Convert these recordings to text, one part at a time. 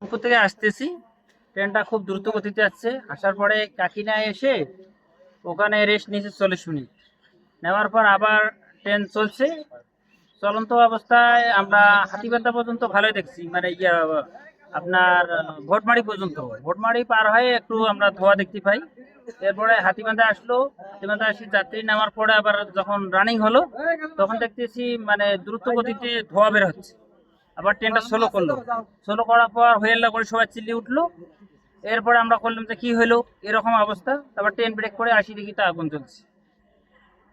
রংপুর থেকে আসতেছি, ট্রেনটা খুব দ্রুত গতিতে আসছে। আসার পরে কাকিনায় এসে ওখানে রেস্ট নিয়েছে 40 মিনিট। নেওয়ার পর আবার ট্রেন চলছে। চলন্ত অবস্থায় আমরা হাতিবান্ধা পর্যন্ত ভালোই দেখছি, মানে আপনার ভোটমারি পর্যন্ত। ভোটমারি পার হয়ে একটু আমরা ধোয়া দেখতে পাই। এরপরে হাতিবান্ধা আসলো। হাতিবান্ধা আসি যাত্রী নামার পরে আবার যখন রানিং হলো তখন দেখতেছি মানে দ্রুত গতিতে ধোয়া বের হচ্ছে। আবার ট্রেনটা স্লো করলো। স্লো করার পর হইল্লা করে সবাই চিল্লিয়ে উঠলো। এরপরে আমরা করলাম যে কি হলো এরকম অবস্থা। তারপর ট্রেন ব্রেক করে আসি, দেখি তো আগুন জ্বলছে।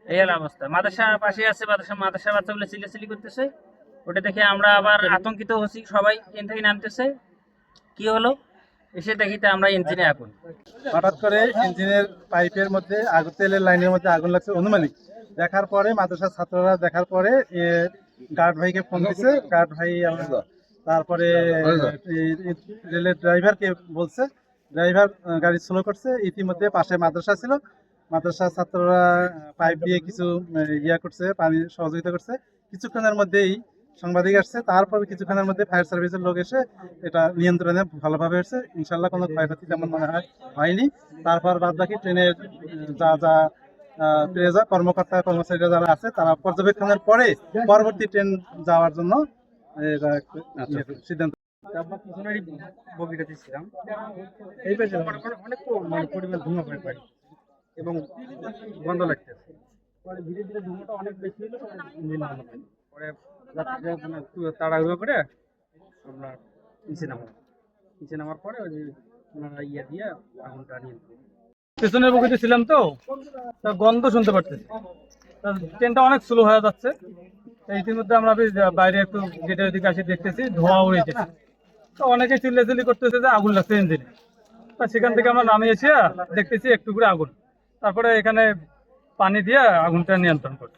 এই হলো অবস্থা। মাদ্রাসা পাশে আছে, মাদ্রাসা বাচ্চাগুলো চিল্লাচিল্লি করতেছে। ওটা দেখে আমরা আবার আতঙ্কিত হচ্ছি, সবাই ট্রেন থেকে নামতেছে। কি হলো এসে দেখি তো আমরা ইঞ্জিনে আগুন। হঠাৎ করে ইঞ্জিনের পাইপের মধ্যে আগুন, তেলের লাইনের মধ্যে আগুন লাগছে অনুমানিক। দেখার পরে মাদ্রাসার ছাত্ররা দেখার পরে গার্ড ভাইকে ফোন দিচ্ছে। গার্ড ভাই তারপরে রেলের ড্রাইভারকে বলছে। ড্রাইভার গাড়ি স্লো করছে। ইতিমধ্যে পাশে মাদ্রাসা ছিল, মাদ্রাসার ছাত্ররা পাইপ দিয়ে কিছু ইয়া করছে, পানি সহযোগিতা করছে। কিছুক্ষণের মধ্যেই সাংবাদিক আসছে। তারপর কিছুক্ষণের মধ্যে ফায়ার সার্ভিসের লোক এসে এটা নিয়ন্ত্রণে ভালোভাবে হয়েছে। ইনশাল্লাহ কোনো ক্ষয়ক্ষতি তেমন মনে হয়নি। তারপর বাদ বাকি ট্রেনের যা যা কর্মকর্তা কর্মচারীরা যারা আছে তারা পর্যবেক্ষণের পরে পরবর্তী ট্রেন যাওয়ার জন্য সিদ্ধান্ত। আমরা পিছনেরই বগিটাতে ছিলাম। এই পাশে অনেক মানে পরিমাণ ধোঁয়া বের পাই এবং গন্ধ লাগতেছে। পরে ধীরে ধীরে ধোঁয়াটা অনেক বেশি হলো, ইঞ্জিন ভালো পাই। পরে যাত্রীরা মানে তাড়াহুড়ো করে আমরা নিচে নামার পরে ওই যে ওনারা ইয়ে দিয়ে আগুনটা নিয়ন্ত্রণ। পেছনের বগিতে ছিলাম তো, তা গন্ধ শুনতে পারতেছি। ট্রেনটা অনেক স্লো হয়ে যাচ্ছে। ইতিমধ্যে আমরা বাইরে একটু গেটের দিকে আসি, দেখতেছি ধোঁয়া উড়েছে। তো অনেকে চিল্লাচিল্লি করতেছে যে আগুন লাগছে ইঞ্জিনে। তা সেখান থেকে আমরা নামিয়েছি, দেখতেছি একটু করে আগুন। তারপরে এখানে পানি দিয়ে আগুনটা নিয়ন্ত্রণ করি।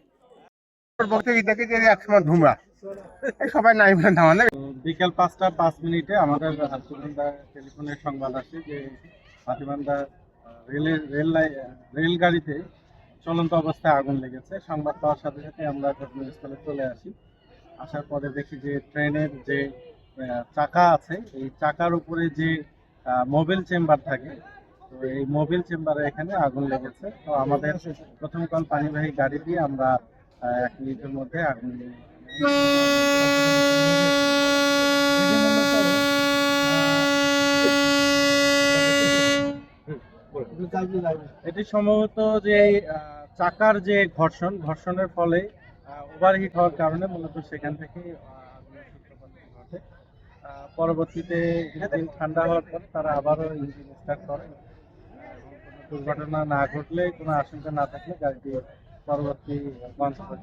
বিকেল 5টা 5 মিনিটে আমাদের হাতিবান্ধা টেলিফোনের সংবাদ আসে যে হাতিবান্ধা রেলগাড়িতে চলন্ত অবস্থায় আগুন লেগেছে। সংবাদ পাওয়ার সাথে সাথে আমরা ঘটনাস্থলে চলে আসি। আসার পরে দেখি যে ট্রেনের যে চাকা আছে, এই চাকার উপরে যে মোবিল চেম্বার থাকে, তো এই মোবিল চেম্বারে এখানে আগুন লেগেছে। তো আমাদের প্রথম কল পানিবাহী গাড়ি দিয়ে আমরা 1 মিনিটের মধ্যে আগুন এটি সম্ভবত যে চাকার যে ঘর্ষণের ফলে ওভারহিট হওয়ার কারণে মূলত সেখান থেকে আগুনের সূত্রপাত ঘটে। পরবর্তীতে ইঞ্জিন ঠান্ডা হওয়ার পর তারা আবারও ইঞ্জিন স্টার্ট করে। কোনো দুর্ঘটনা না ঘটলে, কোনো আশঙ্কা না থাকলে গাড়িটি পরবর্তী গন্তব্যে